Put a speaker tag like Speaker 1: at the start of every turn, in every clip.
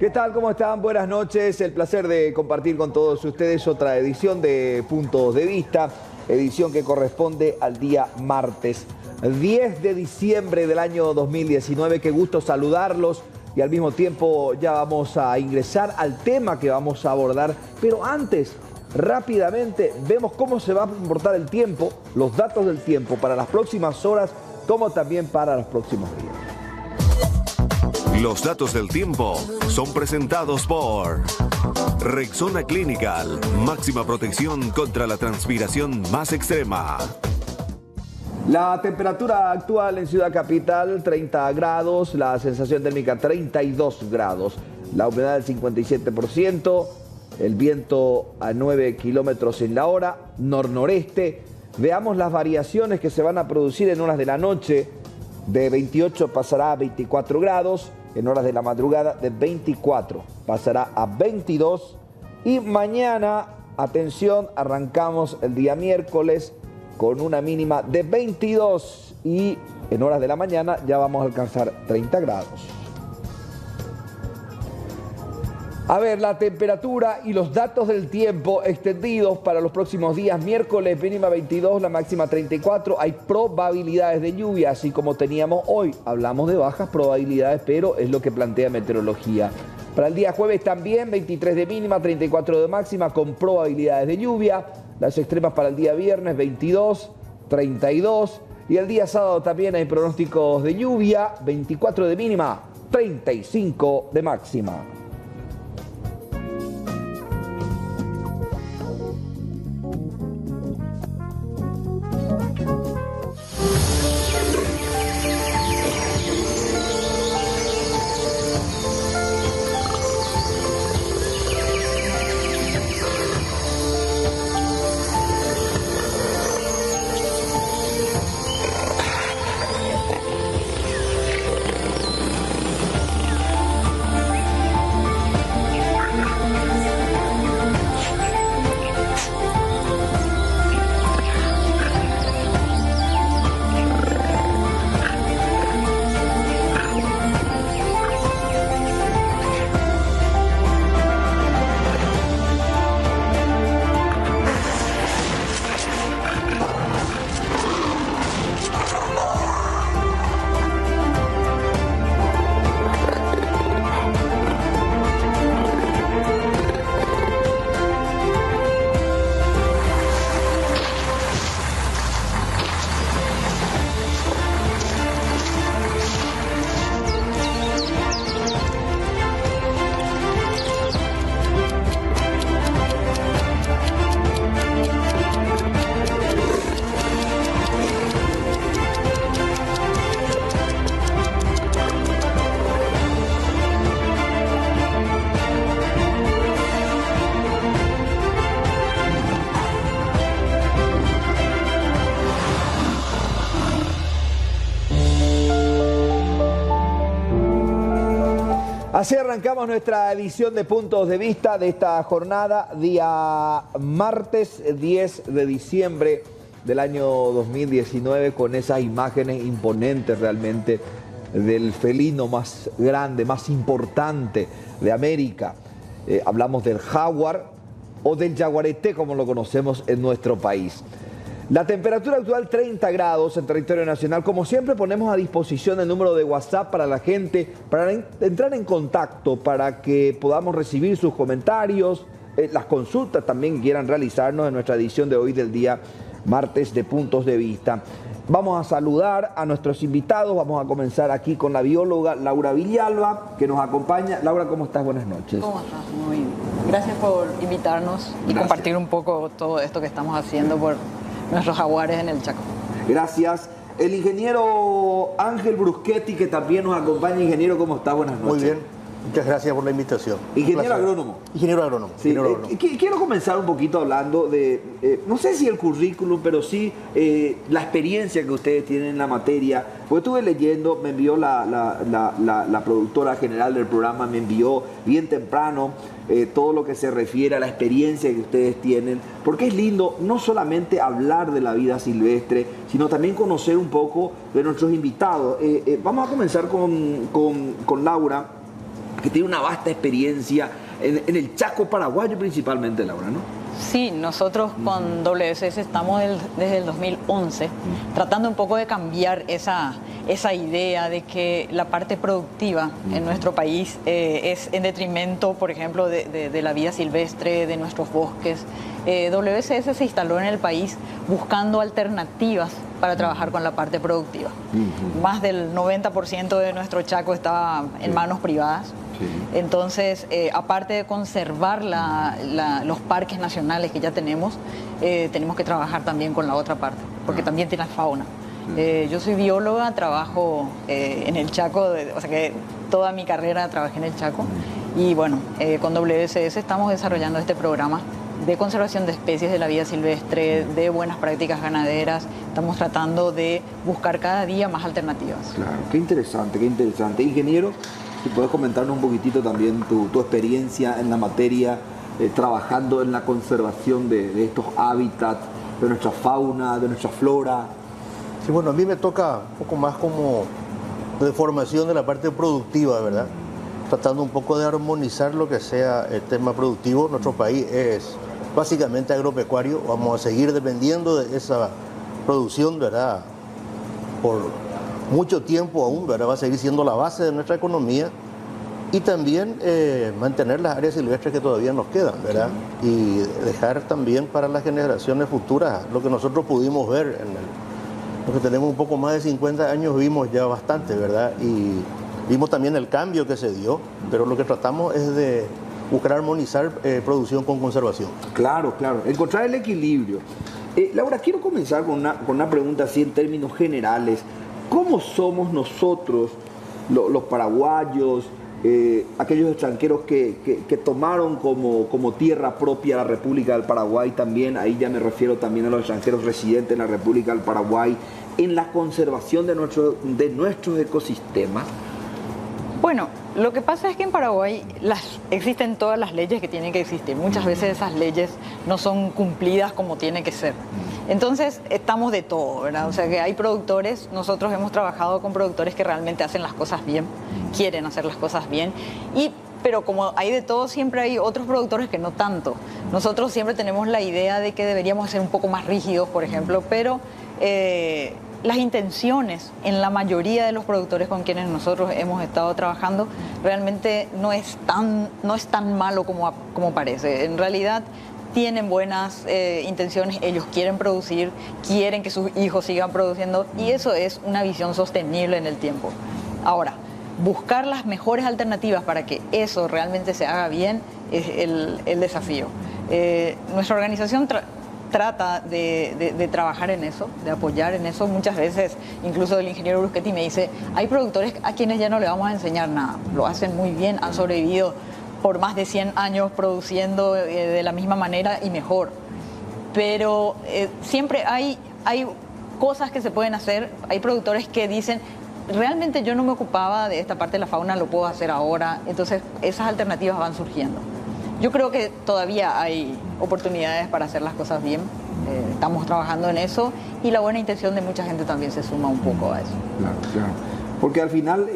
Speaker 1: ¿Qué tal? ¿Cómo están? Buenas noches. El placer de compartir con todos ustedes otra edición de Puntos de Vista, edición que corresponde al día martes 10 de diciembre del año 2019. Qué gusto saludarlos y al mismo tiempo ya vamos a ingresar al tema que vamos a abordar. Pero antes, rápidamente, vemos cómo se va a comportar el tiempo, los datos del tiempo para las próximas horas, como también para los próximos días.
Speaker 2: Los datos del tiempo son presentados por Rexona Clinical, máxima protección contra la transpiración más extrema.
Speaker 1: La temperatura actual en Ciudad Capital, 30 grados, la sensación térmica 32 grados, la humedad del 57%, el viento a 9 kilómetros en la hora, nor-noreste. Veamos las variaciones que se van a producir en horas de la noche. De 28 pasará a 24 grados, en horas de la madrugada de 24 pasará a 22 y mañana, atención, arrancamos el día miércoles con una mínima de 22 y en horas de la mañana ya vamos a alcanzar 30 grados. A ver, la temperatura y los datos del tiempo extendidos para los próximos días. Miércoles mínima 22, la máxima 34. Hay probabilidades de lluvia, así como teníamos hoy. Hablamos de bajas probabilidades, pero es lo que plantea meteorología. Para el día jueves también 23 de mínima, 34 de máxima, con probabilidades de lluvia. Las extremas para el día viernes 22, 32. Y el día sábado también hay pronósticos de lluvia, 24 de mínima, 35 de máxima. Así arrancamos nuestra edición de Puntos de Vista de esta jornada, día martes 10 de diciembre del año 2019, con esas imágenes imponentes realmente del felino más grande, más importante de América. Hablamos del jaguar o del jaguarete, como lo conocemos en nuestro país. La temperatura actual 30 grados en territorio nacional. Como siempre ponemos a disposición el número de WhatsApp para la gente, para entrar en contacto, para que podamos recibir sus comentarios, las consultas también que quieran realizarnos en nuestra edición de hoy del día martes de Puntos de Vista. Vamos a saludar a nuestros invitados. Vamos a comenzar aquí con la bióloga Laura Villalba, que nos acompaña. Laura, ¿cómo estás? Buenas noches.
Speaker 3: ¿Cómo estás? Muy bien. Gracias por invitarnos y compartir un poco todo esto que estamos haciendo por nuestros jaguares en el Chaco.
Speaker 1: Gracias. El ingeniero Ángel Bruschetti, que también nos acompaña. Ingeniero, ¿cómo está? Buenas noches.
Speaker 4: Muy bien. Muchas gracias por la invitación.
Speaker 1: Ingeniero agrónomo.
Speaker 4: Ingeniero agrónomo.
Speaker 1: Sí,
Speaker 4: ingeniero agrónomo.
Speaker 1: Quiero comenzar un poquito hablando de, no sé si el currículum, pero sí la experiencia que ustedes tienen en la materia. Porque estuve leyendo, me envió la productora general del programa, me envió bien temprano todo lo que se refiere a la experiencia que ustedes tienen. Porque es lindo no solamente hablar de la vida silvestre, sino también conocer un poco de nuestros invitados. Vamos a comenzar con Laura. que tiene una vasta experiencia en el Chaco paraguayo principalmente, Laura, ¿no?
Speaker 3: Sí, nosotros con WSS estamos desde el 2011 tratando un poco de cambiar esa idea de que la parte productiva en nuestro país es en detrimento, por ejemplo, de la vida silvestre, de nuestros bosques. WSS se instaló en el país buscando alternativas para trabajar con la parte productiva. Más del 90% de nuestro Chaco está en manos privadas. Entonces, aparte de conservar los parques nacionales que ya tenemos que trabajar también con la otra parte, porque también tiene fauna. Yo soy bióloga, trabajo en el Chaco, o sea que toda mi carrera trabajé en el Chaco. Y bueno, con WSS estamos desarrollando este programa de conservación de especies de la vida silvestre, de buenas prácticas ganaderas. Estamos tratando de buscar cada día más alternativas.
Speaker 1: Claro, qué interesante, qué interesante. Ingeniero, si puedes comentarnos un poquitito también tu experiencia en la materia, trabajando en la conservación de estos hábitats, de nuestra fauna, de nuestra flora.
Speaker 4: Sí, bueno, a mí me toca un poco más como de formación de la parte productiva, ¿verdad? Tratando un poco de armonizar lo que sea el tema productivo. Nuestro país es básicamente agropecuario, vamos a seguir dependiendo de esa producción, ¿verdad? Por mucho tiempo aún, ¿verdad? Va a seguir siendo la base de nuestra economía y también mantener las áreas silvestres que todavía nos quedan, ¿verdad? Y dejar también para las generaciones futuras lo que nosotros pudimos ver lo que tenemos un poco más de 50 años, vimos ya bastante, ¿verdad? Y vimos también el cambio que se dio, pero lo que tratamos es de buscar armonizar producción con conservación.
Speaker 1: Claro, claro, encontrar el equilibrio. Laura, quiero comenzar con una pregunta así en términos generales. ¿Cómo somos nosotros, los paraguayos, aquellos extranjeros que tomaron como tierra propia la República del Paraguay también? Ahí ya me refiero también a los extranjeros residentes en la República del Paraguay, en la conservación de nuestros ecosistemas.
Speaker 3: Bueno, lo que pasa es que en Paraguay existen todas las leyes que tienen que existir. Muchas veces esas leyes no son cumplidas como tienen que ser. Entonces, estamos de todo, ¿verdad? O sea que hay productores, nosotros hemos trabajado con productores que realmente hacen las cosas bien, quieren hacer las cosas bien, pero como hay de todo, siempre hay otros productores que no tanto. Nosotros siempre tenemos la idea de que deberíamos ser un poco más rígidos, por ejemplo, pero las intenciones en la mayoría de los productores con quienes nosotros hemos estado trabajando realmente no es tan malo como parece. En realidad tienen buenas intenciones, ellos quieren producir, quieren que sus hijos sigan produciendo y eso es una visión sostenible en el tiempo. Ahora, buscar las mejores alternativas para que eso realmente se haga bien es el desafío. Nuestra organización trata de trabajar en eso, de apoyar en eso. Muchas veces, incluso el ingeniero Bruschetti me dice, hay productores a quienes ya no le vamos a enseñar nada, lo hacen muy bien, han sobrevivido por más de 100 años produciendo de la misma manera y mejor. Pero siempre hay cosas que se pueden hacer, hay productores que dicen, realmente yo no me ocupaba de esta parte de la fauna, lo puedo hacer ahora. Entonces esas alternativas van surgiendo. Yo creo que todavía hay oportunidades para hacer las cosas bien. Estamos trabajando en eso y la buena intención de mucha gente también se suma un poco a eso.
Speaker 1: Claro, claro. Porque al final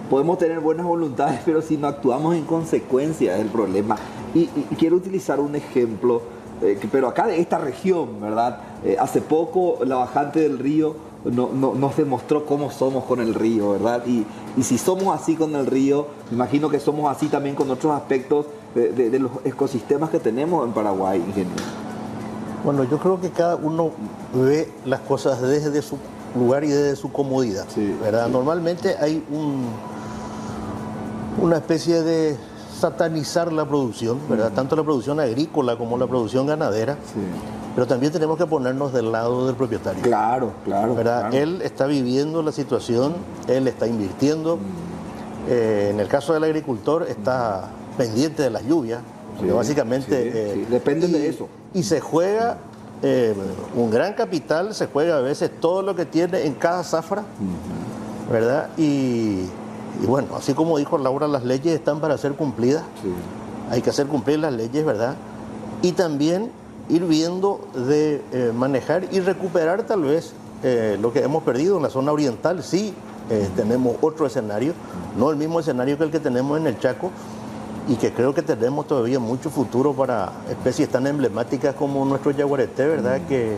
Speaker 1: podemos tener buenas voluntades, pero si no actuamos en consecuencia es el problema. Y quiero utilizar un ejemplo, pero acá de esta región, ¿verdad? Hace poco la bajante del río nos demostró cómo somos con el río, ¿verdad? Y si somos así con el río, me imagino que somos así también con otros aspectos de los ecosistemas que tenemos en Paraguay, ingeniero.
Speaker 4: Bueno, yo creo que cada uno ve las cosas desde su lugar y desde su comodidad, sí, ¿verdad? Sí. Normalmente hay una especie de satanizar la producción, ¿verdad? Tanto la producción agrícola como la producción ganadera. Sí. Pero también tenemos que ponernos del lado del propietario.
Speaker 1: Claro, claro.
Speaker 4: ¿Verdad? Claro. Él está viviendo la situación, él está invirtiendo. En el caso del agricultor está pendiente de las lluvias, porque básicamente
Speaker 1: dependen de eso.
Speaker 4: Y se juega un gran capital, se juega a veces todo lo que tiene en cada zafra, ¿verdad? Y bueno, así como dijo Laura, las leyes están para ser cumplidas. Sí. Hay que hacer cumplir las leyes, ¿verdad? Y también ir viendo de manejar y recuperar tal vez lo que hemos perdido en la zona oriental. Sí, tenemos otro escenario, no el mismo escenario que el que tenemos en el Chaco, y que creo que tenemos todavía mucho futuro para especies tan emblemáticas como nuestro yaguareté, ¿verdad? Que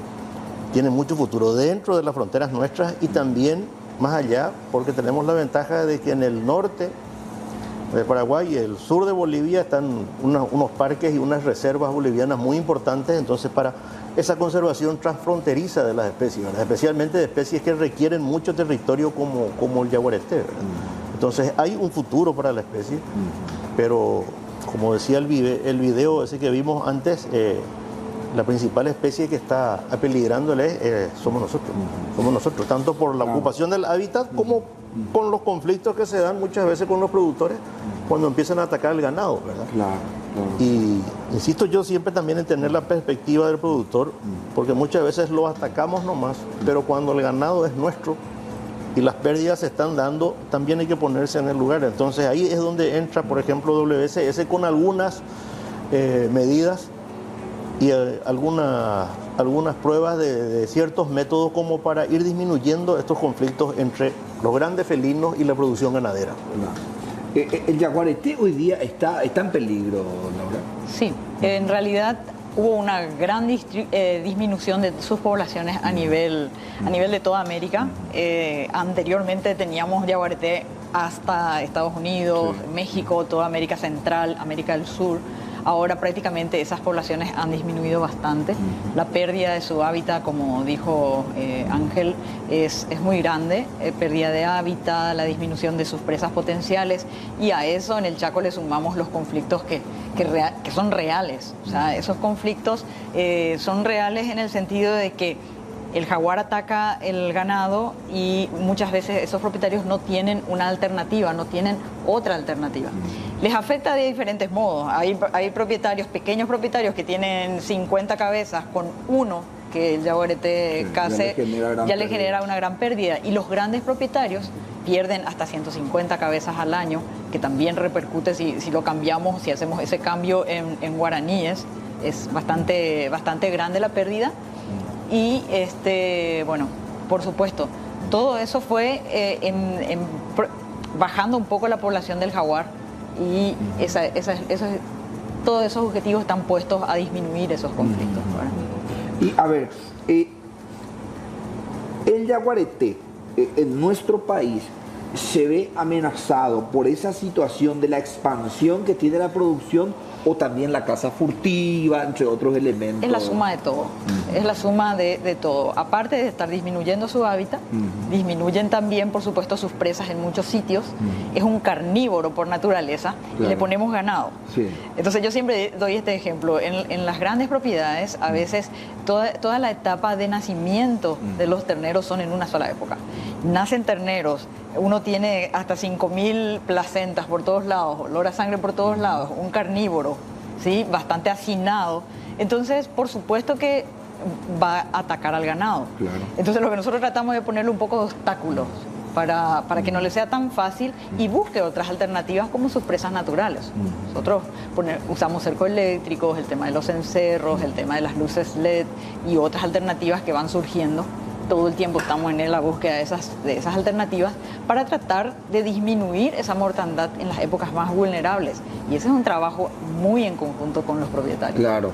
Speaker 4: tiene mucho futuro dentro de las fronteras nuestras y también más allá, porque tenemos la ventaja de que en el norte de Paraguay y el sur de Bolivia están unos parques y unas reservas bolivianas muy importantes, entonces para esa conservación transfronteriza de las especies, ¿verdad? Especialmente de especies que requieren mucho territorio como el yaguareté, ¿verdad? Entonces hay un futuro para la especie, pero como decía el video ese que vimos antes, la principal especie que está apeligrándoles somos nosotros, tanto por la ocupación del hábitat como con los conflictos que se dan muchas veces con los productores cuando empiezan a atacar el ganado, ¿verdad?
Speaker 1: Claro.
Speaker 4: Y insisto yo siempre también en tener la perspectiva del productor, porque muchas veces lo atacamos nomás, pero cuando el ganado es nuestro y las pérdidas se están dando, también hay que ponerse en el lugar. Entonces ahí es donde entra, por ejemplo, WSS con algunas medidas y algunas pruebas de ciertos métodos como para ir disminuyendo estos conflictos entre los grandes felinos y la producción ganadera.
Speaker 1: ¿El yaguareté hoy día está en peligro, Laura?
Speaker 3: Sí, en realidad hubo una gran disminución de sus poblaciones a nivel de toda América. Anteriormente teníamos yaguareté hasta Estados Unidos, sí, México, toda América Central, América del Sur. Ahora prácticamente esas poblaciones han disminuido bastante. La pérdida de su hábitat, como dijo Ángel, es muy grande. Pérdida de hábitat, la disminución de sus presas potenciales, y a eso en el Chaco le sumamos los conflictos que son reales. O sea, esos conflictos son reales en el sentido de que el jaguar ataca el ganado y muchas veces esos propietarios no tienen una alternativa, no tienen otra alternativa. Les afecta de diferentes modos. Hay propietarios, pequeños propietarios que tienen 50 cabezas con uno que el yaguareté case, ya le genera una gran pérdida. Y los grandes propietarios pierden hasta 150 cabezas al año, que también repercute si lo cambiamos, si hacemos ese cambio en guaraníes, es bastante grande la pérdida. Y bueno, por supuesto, todo eso fue bajando un poco la población del jaguar, y todos esos objetivos están puestos a disminuir esos conflictos.
Speaker 1: Y a ver, el yaguareté en nuestro país se ve amenazado por esa situación de la expansión que tiene la producción, o también la caza furtiva, entre otros elementos.
Speaker 3: Es la suma de todo, es la suma de todo. Aparte de estar disminuyendo su hábitat, disminuyen también, por supuesto, sus presas en muchos sitios. Es un carnívoro por naturaleza, claro, y le ponemos ganado. Sí. Entonces yo siempre doy este ejemplo. En las grandes propiedades, a veces toda la etapa de nacimiento de los terneros son en una sola época. Nacen terneros, uno tiene hasta 5.000 placentas por todos lados, olor a sangre por todos lados, un carnívoro, ¿sí? Bastante hacinado. Entonces, por supuesto que va a atacar al ganado. Claro. Entonces, lo que nosotros tratamos de ponerle un poco de obstáculos para que no le sea tan fácil y busque otras alternativas como sus presas naturales. Nosotros usamos cercos eléctricos, el tema de los encerros, el tema de las luces LED y otras alternativas que van surgiendo. Todo el tiempo estamos en la búsqueda de esas alternativas para tratar de disminuir esa mortandad en las épocas más vulnerables. Y ese es un trabajo muy en conjunto con los propietarios.
Speaker 1: Claro,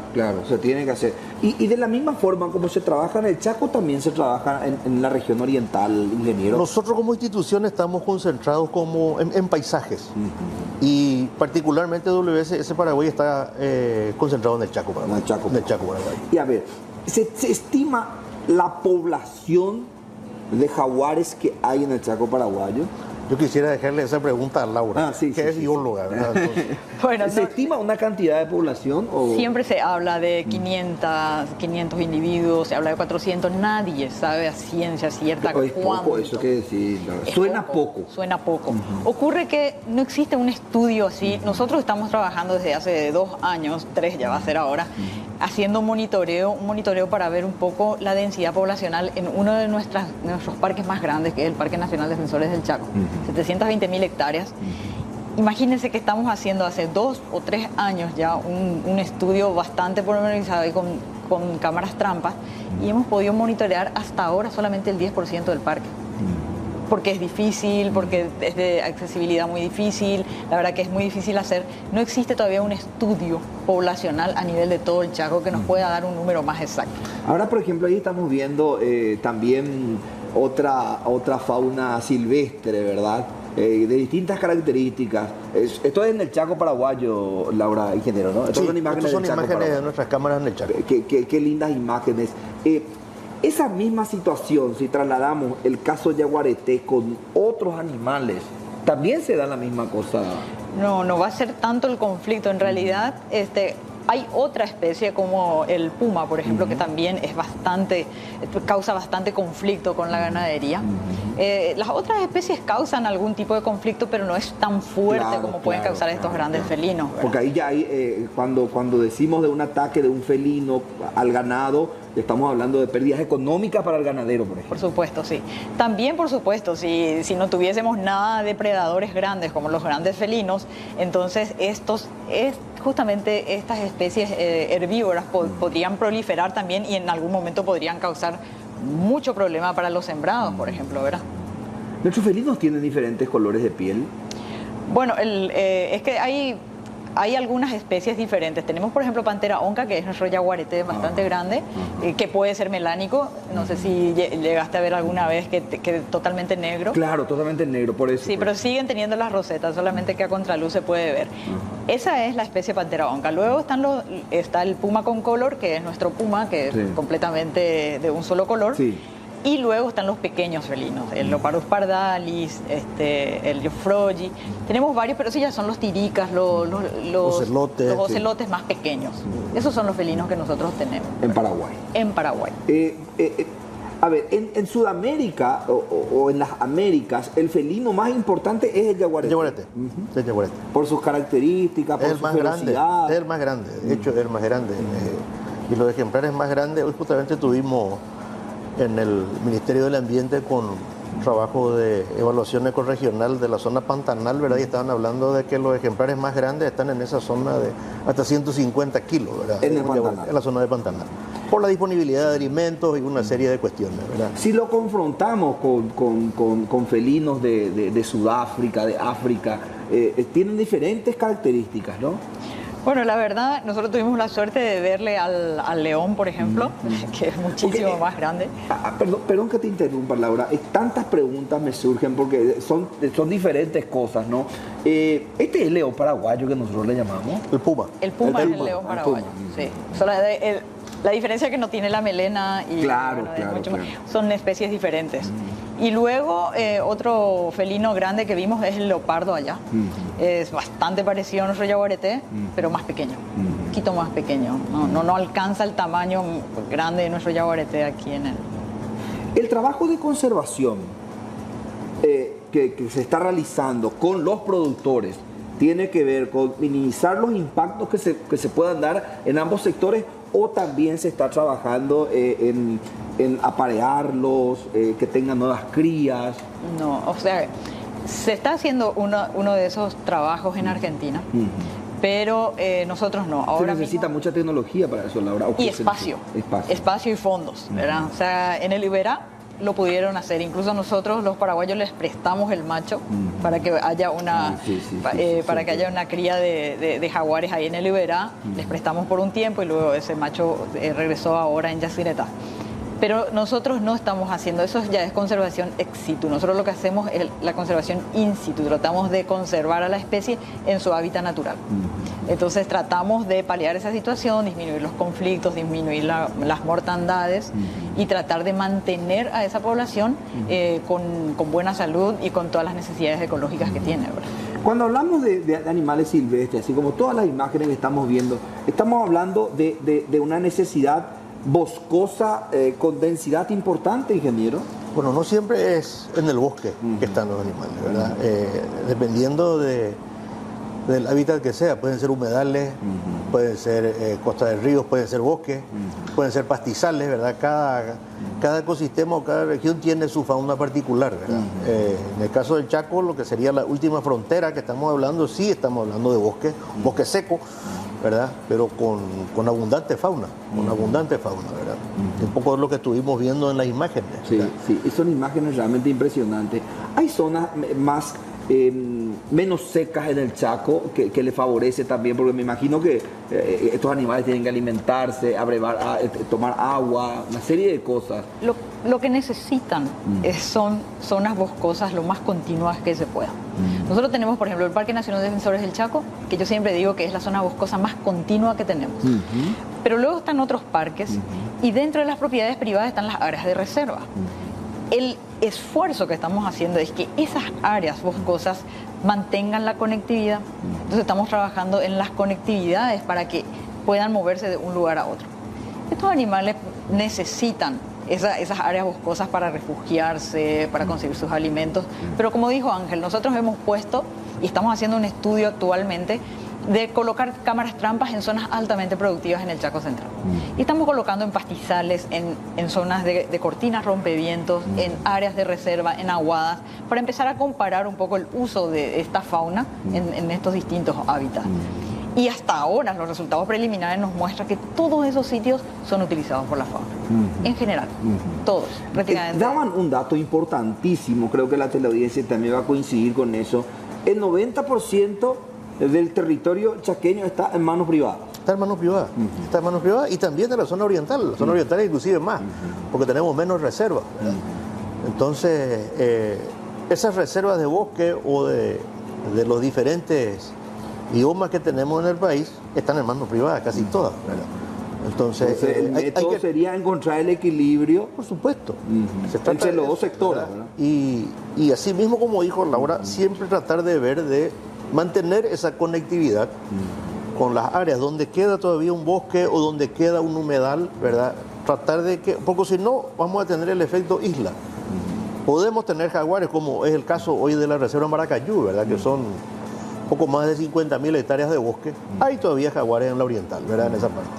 Speaker 1: se tiene que hacer. Y de la misma forma como se trabaja en el Chaco, también se trabaja en la región oriental, ingeniero.
Speaker 4: Nosotros como institución estamos concentrados en paisajes. Y particularmente WSS Paraguay está concentrado en el Chaco Paraguay.
Speaker 1: En el Chaco Paraguay. Y a ver, se estima la población de jaguares que hay en el Chaco paraguayo.
Speaker 4: Yo quisiera dejarle esa pregunta a Laura,
Speaker 1: que
Speaker 4: es bióloga, ¿verdad?
Speaker 3: Bueno,
Speaker 1: ¿Se estima una cantidad de población?
Speaker 3: Siempre se habla de 500 individuos, se habla de 400, nadie sabe a ciencia cierta
Speaker 1: cuánto. Poco, eso que decir, suena poco.
Speaker 3: Suena poco. Ocurre que no existe un estudio así. Nosotros estamos trabajando desde hace 2 años, 3 ya va a ser ahora, haciendo un monitoreo para ver un poco la densidad poblacional en uno de nuestros parques más grandes, que es el Parque Nacional Defensores del Chaco. 720.000 hectáreas. Imagínense que estamos haciendo hace 2 o 3 años ya un estudio bastante pormenorizado y con cámaras trampas, y hemos podido monitorear hasta ahora solamente el 10% del parque. porque es difícil, porque es de accesibilidad muy difícil, la verdad que es muy difícil hacer. No existe todavía un estudio poblacional a nivel de todo el Chaco que nos pueda dar un número más exacto.
Speaker 1: Ahora, por ejemplo, ahí estamos viendo también otra fauna silvestre, ¿verdad? De distintas características. Esto es en el Chaco paraguayo, Laura, ingeniero, ¿no?
Speaker 4: Estos son imágenes de nuestras cámaras en el Chaco.
Speaker 1: Qué lindas imágenes. Esa misma situación, si trasladamos el caso Yaguareté con otros animales, también se da la misma cosa.
Speaker 3: No va a ser tanto el conflicto. En realidad, hay otra especie como el puma, por ejemplo, que también causa bastante conflicto con la ganadería. Las otras especies causan algún tipo de conflicto, pero no es tan fuerte como pueden causar estos grandes felinos, ¿verdad?
Speaker 1: Porque ahí ya hay, cuando decimos de un ataque de un felino al ganado, estamos hablando de pérdidas económicas para el ganadero, por ejemplo.
Speaker 3: Por supuesto, sí. También, por supuesto, si no tuviésemos nada de depredadores grandes como los grandes felinos, entonces justamente estas especies herbívoras podrían proliferar también y en algún momento podrían causar mucho problema para los sembrados, por ejemplo, ¿verdad?
Speaker 1: ¿Nuestros felinos tienen diferentes colores de piel?
Speaker 3: Bueno, es que hay algunas especies diferentes. Tenemos, por ejemplo, Pantera onca, que es nuestro yaguareté bastante grande, que puede ser melánico. No sé si llegaste a ver alguna vez que es totalmente negro.
Speaker 1: Claro, totalmente negro, por eso.
Speaker 3: Sí, pero siguen teniendo las rosetas, solamente que a contraluz se puede ver. Esa es la especie Pantera onca. Luego está el puma con color, que es nuestro puma, que es completamente de un solo color.
Speaker 1: Sí.
Speaker 3: Y luego están los pequeños felinos, el Loparus pardalis, el Giuffrogi. Tenemos varios, pero esos ya son los tiricas, los ocelotes más pequeños. Esos son los felinos que nosotros tenemos.
Speaker 1: En Paraguay.
Speaker 3: En Paraguay.
Speaker 1: A ver, en Sudamérica o en las Américas, el felino más importante es el yaguareté.
Speaker 4: El yaguareté.
Speaker 1: Por sus características, por su ferocidad.
Speaker 4: Es el más grande, de hecho es el más grande. Y los ejemplares más grandes, hoy justamente tuvimos en el Ministerio del Ambiente con trabajo de evaluación ecorregional de la zona pantanal, ¿verdad? Y estaban hablando de que los ejemplares más grandes están en esa zona de hasta 150 kilos, ¿verdad?
Speaker 1: En el Pantanal.
Speaker 4: En la zona de Pantanal. Por la disponibilidad de alimentos y una serie de cuestiones, ¿verdad?
Speaker 1: Si lo confrontamos con felinos de Sudáfrica, de África, tienen diferentes características, ¿no?
Speaker 3: Bueno, la verdad, nosotros tuvimos la suerte de verle al león, por ejemplo, que es muchísimo más grande.
Speaker 1: Perdón que te interrumpa, Laura. Tantas preguntas me surgen porque son diferentes cosas, ¿no? Este es el león paraguayo que nosotros le llamamos.
Speaker 4: El puma.
Speaker 3: El puma es el león paraguayo, sí. Solo la diferencia es que no tiene la melena y
Speaker 1: claro.
Speaker 3: Son especies diferentes. Y luego otro felino grande que vimos es el leopardo allá. Es bastante parecido a nuestro yaguareté, pero más pequeño, un poquito más pequeño. No alcanza el tamaño grande de nuestro yaguareté aquí en él.
Speaker 1: El trabajo de conservación que se está realizando con los productores tiene que ver con minimizar los impactos que se puedan dar en ambos sectores, o también se está trabajando en aparearlos, que tengan nuevas crías.
Speaker 3: No, o sea, se está haciendo uno de esos trabajos en Argentina, pero nosotros no. Ahora
Speaker 1: se necesita mucha tecnología para eso, Laura.
Speaker 3: Y espacio y fondos, ¿verdad? O sea, en el Iberá lo pudieron hacer. Incluso nosotros, los paraguayos, les prestamos el macho para que haya una una cría de jaguares ahí en el Iberá. Les prestamos por un tiempo y luego ese macho regresó ahora en Yacyretá. Pero nosotros no estamos haciendo eso, ya es conservación ex situ. Nosotros lo que hacemos es la conservación in situ, tratamos de conservar a la especie en su hábitat natural. Entonces tratamos de paliar esa situación, disminuir los conflictos, disminuir las mortandades y tratar de mantener a esa población con buena salud y con todas las necesidades ecológicas que tiene, ¿verdad?
Speaker 1: Cuando hablamos de animales silvestres, así como todas las imágenes que estamos viendo, estamos hablando de una necesidad boscosa con densidad importante, ingeniero.
Speaker 4: Bueno, no siempre es en el bosque que están los animales, ¿verdad? Dependiendo del hábitat que sea, pueden ser humedales, pueden ser costas de ríos, pueden ser bosques, pueden ser pastizales, ¿verdad? Cada ecosistema o cada región tiene su fauna particular, ¿verdad? En el caso del Chaco, lo que sería la última frontera que estamos hablando, sí estamos hablando de bosque seco, ¿verdad? Pero con abundante fauna, ¿verdad? Un poco de lo que estuvimos viendo en las imágenes.
Speaker 1: Sí,
Speaker 4: ¿verdad?
Speaker 1: sí, son imágenes realmente impresionantes. Hay zonas más menos secas en el Chaco que le favorece también, porque me imagino que estos animales tienen que alimentarse, tomar agua, una serie de cosas.
Speaker 3: Lo que necesitan son zonas boscosas lo más continuas que se pueda. Nosotros tenemos, por ejemplo, el Parque Nacional de Defensores del Chaco, que yo siempre digo que es la zona boscosa más continua que tenemos. Pero luego están otros parques y dentro de las propiedades privadas están las áreas de reserva. El esfuerzo que estamos haciendo es que esas áreas boscosas mantengan la conectividad. Entonces estamos trabajando en las conectividades para que puedan moverse de un lugar a otro. Estos animales necesitan esas áreas boscosas para refugiarse, para conseguir sus alimentos. Pero como dijo Ángel, nosotros hemos puesto y estamos haciendo un estudio actualmente de colocar cámaras trampas en zonas altamente productivas en el Chaco Central. Y estamos colocando en pastizales, en zonas de cortinas rompevientos, en áreas de reserva, en aguadas, para empezar a comparar un poco el uso de esta fauna en estos distintos hábitats. Y hasta ahora los resultados preliminares nos muestran que todos esos sitios son utilizados por la fauna, en general, todos, prácticamente.
Speaker 1: Daban un dato importantísimo, creo que la teleaudiencia también va a coincidir con eso. El 90% del territorio chaqueño está en manos privadas.
Speaker 4: Está en manos privadas, está en manos privadas y también de la zona oriental. La zona oriental inclusive más, porque tenemos menos reservas, ¿verdad? Entonces, esas reservas de bosque o de los diferentes biomas que tenemos en el país están en manos privadas, casi todas, ¿verdad? Entonces,
Speaker 1: el método sería encontrar el equilibrio,
Speaker 4: por supuesto,
Speaker 1: entre los dos sectores,
Speaker 4: ¿verdad? Y así mismo, como dijo Laura, siempre tratar de mantener esa conectividad con las áreas donde queda todavía un bosque o donde queda un humedal, ¿verdad? Tratar de que, porque si no, vamos a tener el efecto isla. Podemos tener jaguares, como es el caso hoy de la Reserva Maracayú, ¿verdad? Que son poco más de 50.000 hectáreas de bosque. Hay todavía jaguares en la oriental, ¿verdad? En esa parte.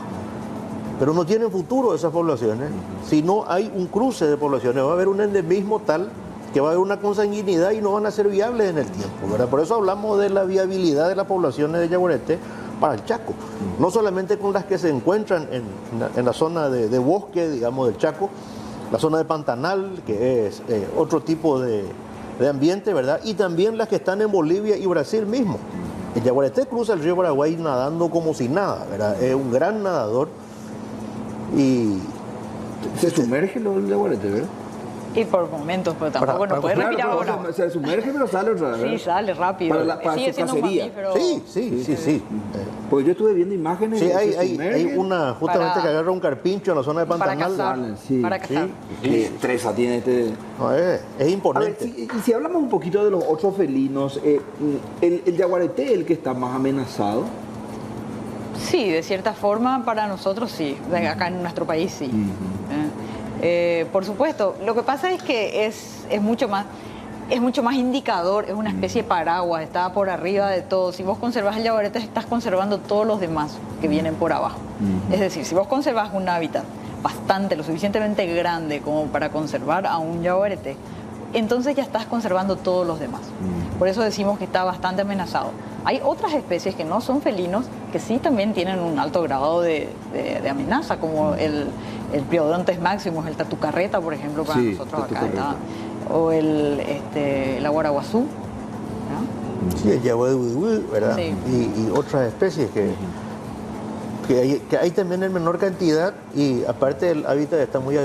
Speaker 4: Pero no tienen futuro esas poblaciones si no hay un cruce de poblaciones. Va a haber un endemismo tal que va a haber una consanguinidad y no van a ser viables en el tiempo, ¿verdad? Por eso hablamos de la viabilidad de las poblaciones de yaguareté para el Chaco. No solamente con las que se encuentran en la zona de bosque, digamos, del Chaco, la zona de Pantanal, que es otro tipo de ambiente, ¿verdad? Y también las que están en Bolivia y Brasil mismo. El yaguareté cruza el río Paraguay nadando como si nada, ¿verdad? Es un gran nadador y...
Speaker 1: Se sumerge el yaguareté, ¿verdad?
Speaker 3: Y por momentos, pero tampoco no puede respirar ahora.
Speaker 1: Se sumerge, pero sale otra vez.
Speaker 3: Sí, sale rápido.
Speaker 1: Para
Speaker 3: sigue
Speaker 1: su
Speaker 3: siendo
Speaker 1: cacería.
Speaker 3: un mamífero.
Speaker 4: Sí.
Speaker 1: Pues yo estuve viendo imágenes.
Speaker 4: Hay una justamente que agarra un carpincho en la zona de Pantanal.
Speaker 3: Para cazar.
Speaker 1: Sí. Treza tiene este.
Speaker 4: No, es imponente.
Speaker 1: A ver, y si hablamos un poquito de los otros felinos, el yaguareté es el que está más amenazado.
Speaker 3: Sí, de cierta forma para nosotros sí. Acá en nuestro país sí. Por supuesto, lo que pasa es que es mucho más indicador, es una especie de paraguas, está por arriba de todo. Si vos conservás el yaguareté, estás conservando todos los demás que vienen por abajo. Es decir, si vos conservás un hábitat lo suficientemente grande como para conservar a un yaguareté, entonces ya estás conservando todos los demás. Por eso decimos que está bastante amenazado. Hay otras especies que no son felinos, que sí también tienen un alto grado de amenaza, como el Priodontes maximus, el tatucarreta, por ejemplo, para nosotros acá está, o el aguaraguazú, ¿no?
Speaker 4: Sí, el yaguareté, ¿verdad?
Speaker 3: Sí.
Speaker 4: Y otras especies que hay también en menor cantidad y aparte el hábitat está muy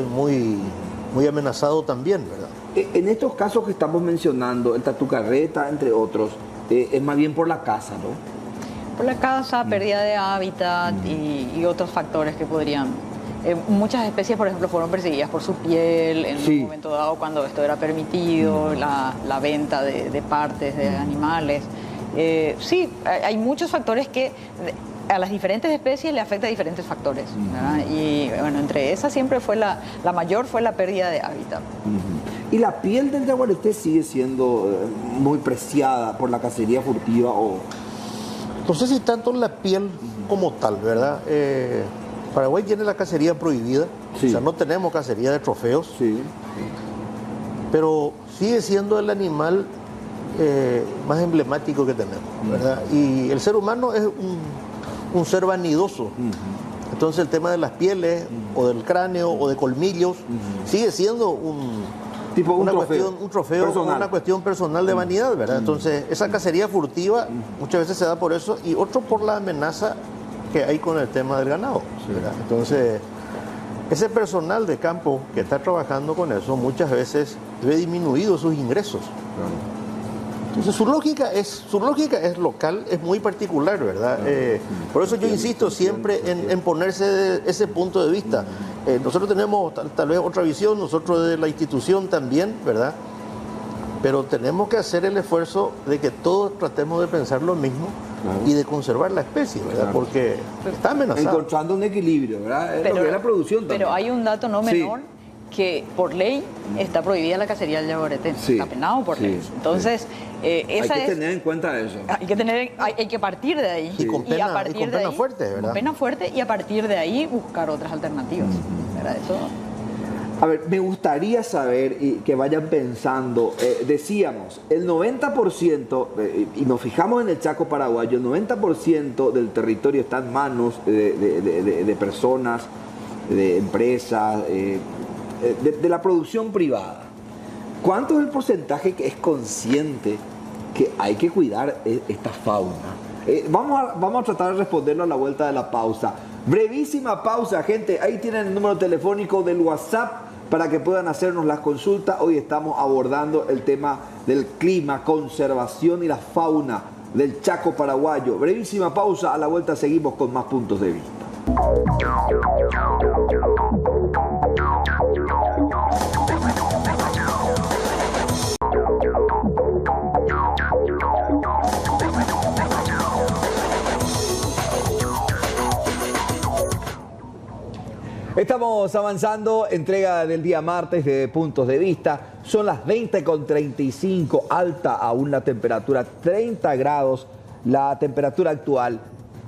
Speaker 4: amenazado también, ¿verdad?
Speaker 1: En estos casos que estamos mencionando, el tatucarreta, entre otros, es más bien por la caza, ¿no?
Speaker 3: Por la caza, pérdida de hábitat y otros factores que podrían... muchas especies, por ejemplo, fueron perseguidas por su piel en un momento dado cuando esto era permitido, la venta de partes de animales. Sí, hay muchos factores que a las diferentes especies le afecta a diferentes factores, ¿verdad? Y bueno, entre esas siempre fue la mayor fue la pérdida de hábitat.
Speaker 1: ¿Y la piel del yaguareté sigue siendo muy preciada por la cacería furtiva o...?
Speaker 4: No sé si tanto la piel como tal, ¿verdad? Paraguay tiene la cacería prohibida, o sea, no tenemos cacería de trofeos, pero sigue siendo el animal más emblemático que tenemos, ¿verdad? Y el ser humano es un ser vanidoso. Entonces el tema de las pieles o del cráneo o de colmillos sigue siendo un trofeo,
Speaker 1: personal.
Speaker 4: una cuestión personal de vanidad, ¿verdad? Entonces esa cacería furtiva muchas veces se da por eso y otro por la amenaza que hay con el tema del ganado, ¿verdad? Entonces ese personal de campo que está trabajando con eso muchas veces ve disminuido sus ingresos. Entonces su lógica es local, es muy particular, ¿verdad? Por eso yo insisto siempre en ponerse de ese punto de vista. Nosotros tenemos tal vez otra visión, nosotros de la institución también, ¿verdad? Pero tenemos que hacer el esfuerzo de que todos tratemos de pensar lo mismo y de conservar la especie, ¿verdad? Porque está amenazada.
Speaker 1: Encontrando un equilibrio, ¿verdad? Es lo que es la producción también.
Speaker 3: Pero hay un dato no menor. Que por ley está prohibida la cacería del jaguarete, está penado por ley. Entonces, esa
Speaker 1: hay que tener en cuenta eso.
Speaker 3: Hay que partir de ahí.
Speaker 4: Y con pena fuerte, ¿verdad?
Speaker 3: Con pena fuerte y a partir de ahí buscar otras alternativas. ¿Verdad? Eso.
Speaker 1: A ver, me gustaría saber y que vayan pensando, decíamos, el 90%, y nos fijamos en el Chaco paraguayo, el 90% del territorio está en manos de personas, de empresas, de la producción privada. ¿Cuánto es el porcentaje que es consciente que hay que cuidar esta fauna? Vamos a tratar de responderlo a la vuelta de la pausa. Brevísima pausa, gente. Ahí tienen el número telefónico del WhatsApp para que puedan hacernos las consultas. Hoy estamos abordando el tema del clima, conservación y la fauna del Chaco paraguayo. Brevísima pausa, a la vuelta seguimos con más puntos de vista. Estamos avanzando, entrega del día martes de puntos de vista. Son las 20:35, alta aún la temperatura, 30 grados la temperatura actual.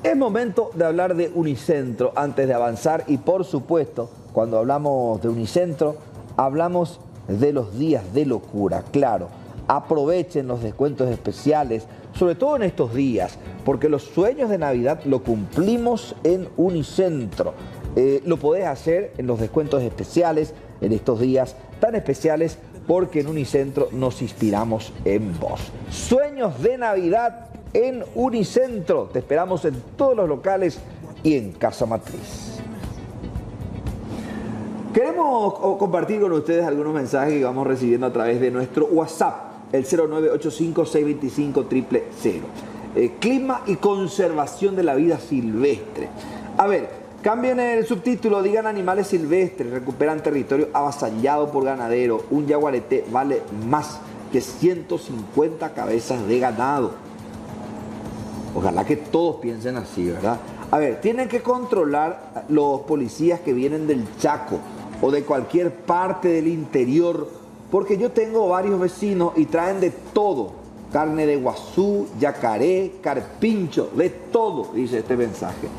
Speaker 1: Es momento de hablar de Unicentro antes de avanzar y por supuesto, cuando hablamos de Unicentro, hablamos de los días de locura. Claro, aprovechen los descuentos especiales, sobre todo en estos días, porque los sueños de Navidad lo cumplimos en Unicentro. Lo podés hacer en los descuentos especiales, en estos días tan especiales, porque en Unicentro nos inspiramos en vos. Sueños de Navidad en Unicentro. Te esperamos en todos los locales y en Casa Matriz. Queremos compartir con ustedes algunos mensajes que vamos recibiendo a través de nuestro WhatsApp, el 0985-625-000. Clima y conservación de la vida silvestre. A ver, cambien el subtítulo, digan animales silvestres, recuperan territorio avasallado por ganadero. Un jaguarete vale más que 150 cabezas de ganado. Ojalá que todos piensen así, ¿verdad? A ver, tienen que controlar los policías que vienen del Chaco o de cualquier parte del interior, porque yo tengo varios vecinos y traen de todo. Carne de guazú, yacaré, carpincho, de todo, dice este mensaje.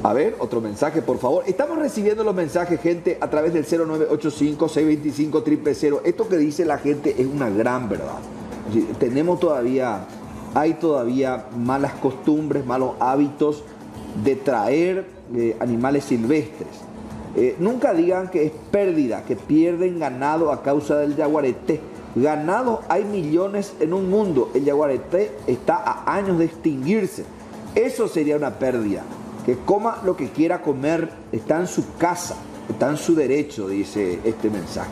Speaker 1: A ver, otro mensaje, por favor. Estamos recibiendo los mensajes, gente, a través del 0985-625-000. Esto que dice la gente es una gran verdad. Hay todavía malas costumbres, malos hábitos de traer animales silvestres. Nunca digan que es pérdida, que pierden ganado a causa del jaguarete. Ganado hay millones en un mundo. El jaguarete está a años de extinguirse. Eso sería una pérdida. Que coma lo que quiera comer, está en su casa, está en su derecho, dice este mensaje.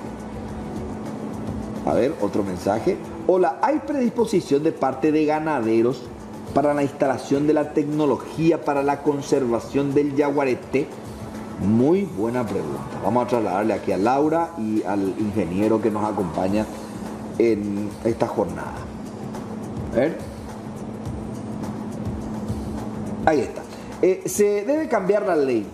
Speaker 1: A ver, otro mensaje. Hola, ¿hay predisposición de parte de ganaderos para la instalación de la tecnología para la conservación del jaguarete? Muy buena pregunta. Vamos a trasladarle aquí a Laura y al ingeniero que nos acompaña en esta jornada. A ver. Ahí está. Se debe cambiar la ley.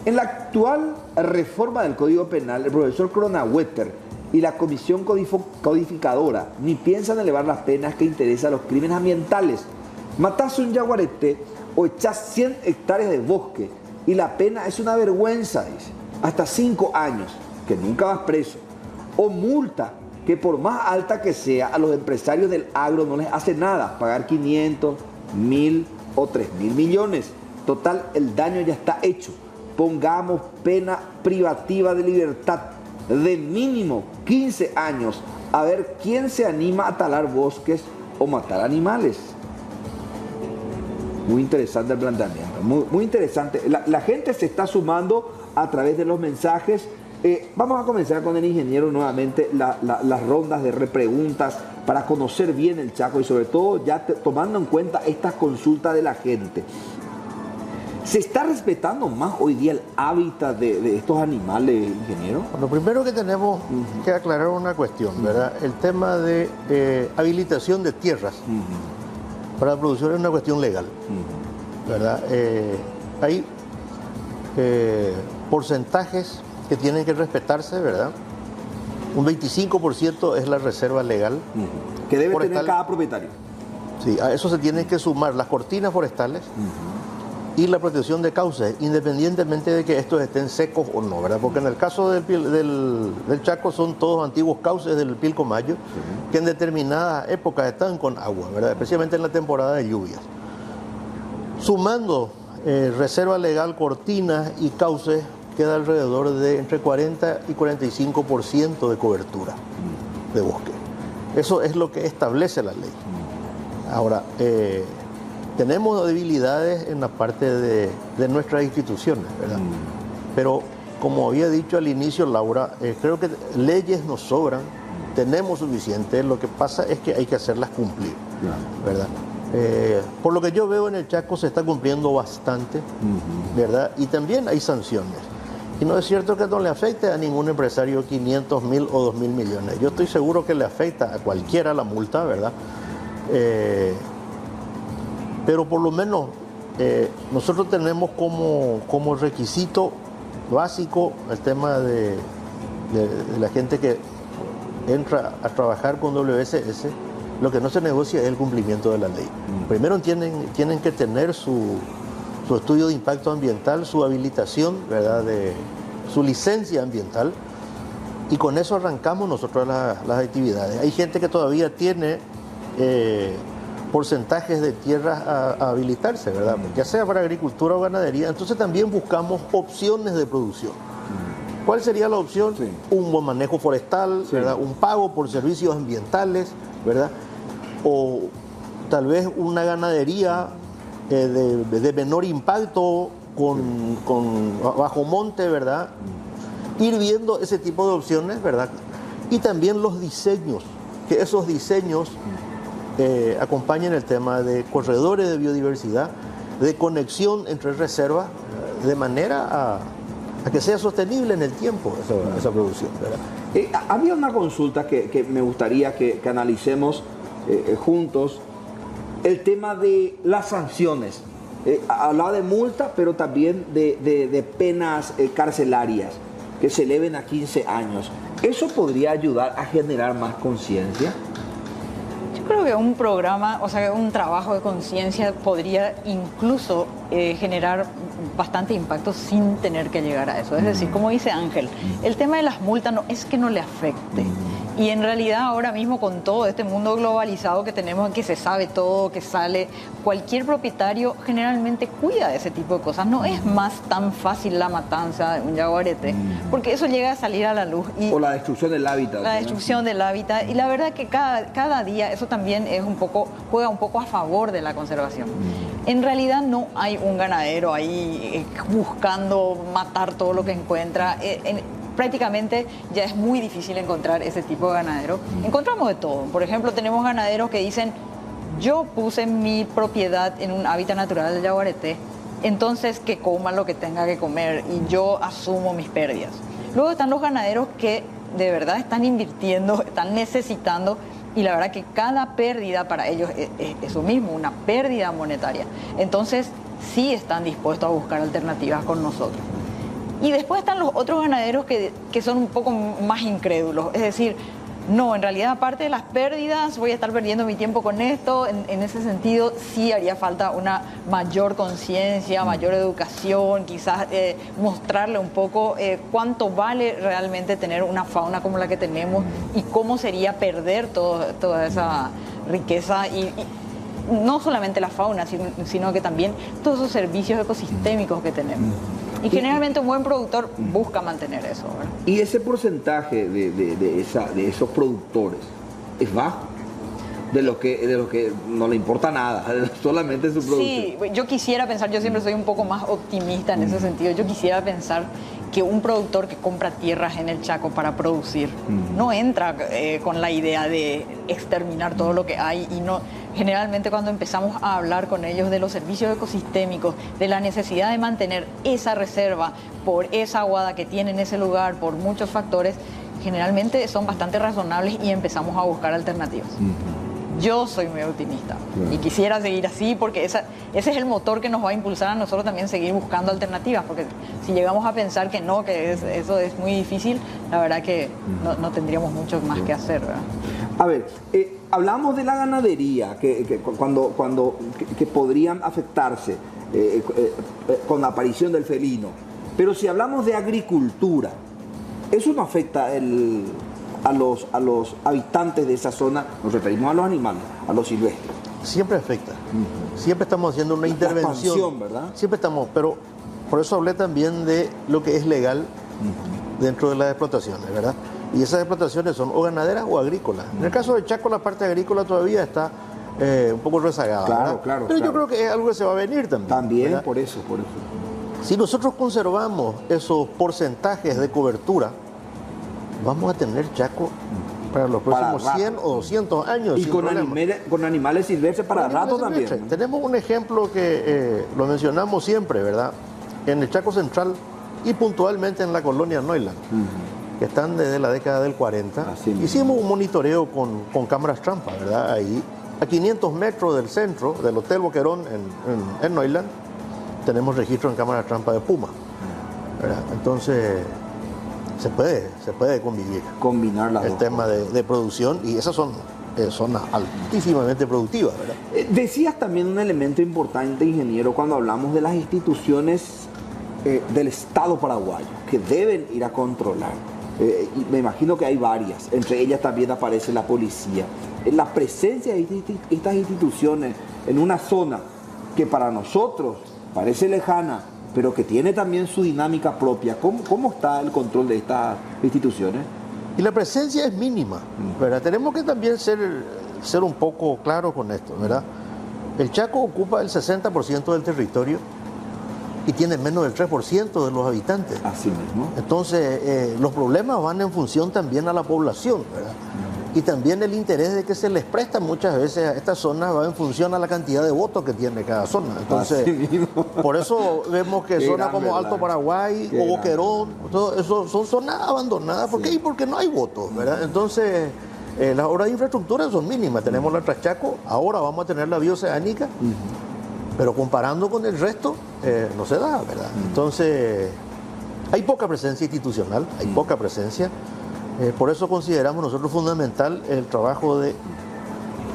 Speaker 1: En la actual reforma del Código Penal, el profesor Cronauetter y la Comisión Codificadora ni piensan elevar las penas que interesan a los crímenes ambientales. Matás un jaguarete o echás 100 hectáreas de bosque y la pena es una vergüenza, dice. Hasta 5 años, que nunca vas preso. O multa, que por más alta que sea, a los empresarios del agro no les hace nada. Pagar 500, 1000 o 3.000 millones. Total, el daño ya está hecho. Pongamos pena privativa de libertad de mínimo 15 años. A ver quién se anima a talar bosques o matar animales. Muy interesante el planteamiento, muy interesante. La gente se está sumando a través de los mensajes. Vamos a comenzar con el ingeniero nuevamente las rondas de repreguntas para conocer bien el Chaco y sobre todo ya tomando en cuenta estas consultas de la gente. ¿Se está respetando más hoy día el hábitat de estos animales, ingeniero?
Speaker 4: Lo primero que tenemos que aclarar una cuestión, ¿verdad? El tema de habilitación de tierras para la producción es una cuestión legal, ¿verdad? Hay porcentajes que tienen que respetarse, ¿verdad? Un 25% es la reserva legal.
Speaker 1: Que debe
Speaker 4: forestal.
Speaker 1: tener cada propietario.
Speaker 4: Sí, a eso se tienen que sumar las cortinas forestales y la protección de cauces, independientemente de que estos estén secos o no, ¿verdad? Porque en el caso del Chaco son todos antiguos cauces del Pilcomayo que en determinadas épocas están con agua, ¿verdad? Especialmente en la temporada de lluvias. Sumando reserva legal, cortinas y cauces, queda alrededor de entre 40 y 45% de cobertura de bosque. Eso es lo que establece la ley. Ahora, tenemos debilidades en la parte de nuestras instituciones, ¿verdad? Pero, como había dicho al inicio Laura, creo que leyes nos sobran, tenemos suficiente, lo que pasa es que hay que hacerlas cumplir, ¿verdad? Por lo que yo veo en el Chaco se está cumpliendo bastante, ¿verdad? Y también hay sanciones. Y no es cierto que no le afecte a ningún empresario 500.000 o 2.000 millones. Yo estoy seguro que le afecta a cualquiera la multa, ¿verdad? Pero por lo menos nosotros tenemos como requisito básico el tema de la gente que entra a trabajar con WSS. Lo que no se negocia es el cumplimiento de la ley. Primero tienen que tener su estudio de impacto ambiental, su habilitación, ¿verdad? Su licencia ambiental, y con eso arrancamos nosotros las actividades. Hay gente que todavía tiene porcentajes de tierras a habilitarse, ¿verdad? Ya sea para agricultura o ganadería, entonces también buscamos opciones de producción. ¿Cuál sería la opción? Sí. Un buen manejo forestal, ¿verdad? Un pago por servicios ambientales, ¿verdad? O tal vez una ganadería de menor impacto con bajo monte, ¿verdad? Ir viendo ese tipo de opciones, ¿verdad? Y también los diseños, que esos diseños acompañen el tema de corredores de biodiversidad, de conexión entre reservas, de manera a que sea sostenible en el tiempo esa producción, ¿verdad?
Speaker 1: Había una consulta que me gustaría que analicemos juntos, el tema de las sanciones. Hablaba de multa, pero también de penas carcelarias que se eleven a 15 años. ¿Eso podría ayudar a generar más conciencia?
Speaker 3: Yo creo que un programa, o sea, un trabajo de conciencia podría incluso generar bastante impacto sin tener que llegar a eso. Es decir, como dice Ángel, el tema de las multas no es que no le afecte. Y en realidad ahora mismo con todo este mundo globalizado que tenemos, en que se sabe todo, que sale, cualquier propietario generalmente cuida de ese tipo de cosas. No es más tan fácil la matanza de un jaguarete, porque eso llega a salir a la luz.
Speaker 1: O la destrucción del hábitat.
Speaker 3: La destrucción del hábitat. Y la verdad que cada día eso también es juega un poco a favor de la conservación. En realidad no hay un ganadero ahí buscando matar todo lo que encuentra. Prácticamente ya es muy difícil encontrar ese tipo de ganadero. Encontramos de todo. Por ejemplo, tenemos ganaderos que dicen, yo puse mi propiedad en un hábitat natural del jaguarete, entonces que coma lo que tenga que comer y yo asumo mis pérdidas. Luego están los ganaderos que de verdad están invirtiendo, están necesitando, y la verdad que cada pérdida para ellos es eso mismo, una pérdida monetaria. Entonces sí están dispuestos a buscar alternativas con nosotros. Y después están los otros ganaderos que son un poco más incrédulos. Es decir, no, en realidad aparte de las pérdidas voy a estar perdiendo mi tiempo con esto. En ese sentido sí haría falta una mayor conciencia, mayor educación, quizás mostrarle un poco cuánto vale realmente tener una fauna como la que tenemos y cómo sería perder toda esa riqueza. no solamente la fauna, sino que también todos esos servicios ecosistémicos que tenemos. Y generalmente un buen productor busca mantener eso, ¿verdad?
Speaker 1: Y ese porcentaje de esos productores es bajo, de los que no le importa nada, solamente su producción.
Speaker 3: Sí, yo quisiera pensar, yo siempre soy un poco más optimista en ese sentido, yo quisiera pensar que un productor que compra tierras en el Chaco para producir no entra con la idea de exterminar todo lo que hay y no. Generalmente cuando empezamos a hablar con ellos de los servicios ecosistémicos, de la necesidad de mantener esa reserva por esa aguada que tiene en ese lugar, por muchos factores, generalmente son bastante razonables y empezamos a buscar alternativas. Yo soy muy optimista y quisiera seguir así porque ese es el motor que nos va a impulsar a nosotros también seguir buscando alternativas, porque si llegamos a pensar que no, eso es muy difícil, la verdad que no tendríamos mucho más que hacer, ¿verdad?
Speaker 1: A ver, hablamos de la ganadería, que podrían afectarse con la aparición del felino, pero si hablamos de agricultura, ¿eso no afecta a los habitantes de esa zona? Nos referimos a los animales, a los silvestres.
Speaker 4: Siempre afecta. Siempre estamos haciendo una intervención.
Speaker 1: Expansión, ¿verdad?
Speaker 4: Siempre estamos, pero por eso hablé también de lo que es legal dentro de las explotaciones, ¿verdad? Y esas explotaciones son o ganaderas o agrícolas. En el caso de Chaco, la parte agrícola todavía está un poco rezagada.
Speaker 1: Claro, claro.
Speaker 4: Pero yo creo que es algo que se va a venir también.
Speaker 1: También,
Speaker 4: ¿verdad?
Speaker 1: por eso.
Speaker 4: Si nosotros conservamos esos porcentajes de cobertura, vamos a tener Chaco para los próximos 100 o 200 años.
Speaker 1: Y con animales silvestres para rato también.
Speaker 4: Tenemos un ejemplo que lo mencionamos siempre, ¿verdad? En el Chaco Central y puntualmente en la colonia Neuland, que están desde la década del 40. Hicimos un monitoreo con cámaras trampa, ¿verdad? Ahí, a 500 metros del centro, del Hotel Boquerón en Neuland, tenemos registro en cámaras trampa de puma, ¿verdad? Entonces se puede
Speaker 1: combinar las dos
Speaker 4: tema de producción, y esas son zonas altísimamente productivas, ¿verdad?
Speaker 1: Decías también un elemento importante, ingeniero, cuando hablamos de las instituciones del Estado paraguayo que deben ir a controlar. Y me imagino que hay varias, entre ellas también aparece la policía. La presencia de estas instituciones en una zona que para nosotros parece lejana, pero que tiene también su dinámica propia. ¿Cómo está el control de estas instituciones?
Speaker 4: Y la presencia es mínima, ¿verdad? Tenemos que también ser un poco claros con esto, ¿verdad? El Chaco ocupa el 60% del territorio y tiene menos del 3% de los habitantes.
Speaker 1: Así mismo.
Speaker 4: Entonces, los problemas van en función también a la población, ¿verdad? Y también el interés de que se les presta muchas veces a estas zonas va en función a la cantidad de votos que tiene cada zona. Entonces, por eso vemos que zonas como Alto Paraguay o Boquerón, todo eso son zonas abandonadas. ¿Por qué? Porque no hay votos, ¿verdad? Entonces, las obras de infraestructura son mínimas. Tenemos la Traschaco, ahora vamos a tener la bioceánica, pero comparando con el resto, no se da, ¿verdad? Entonces, hay poca presencia institucional, hay poca presencia. Por eso consideramos nosotros fundamental el trabajo de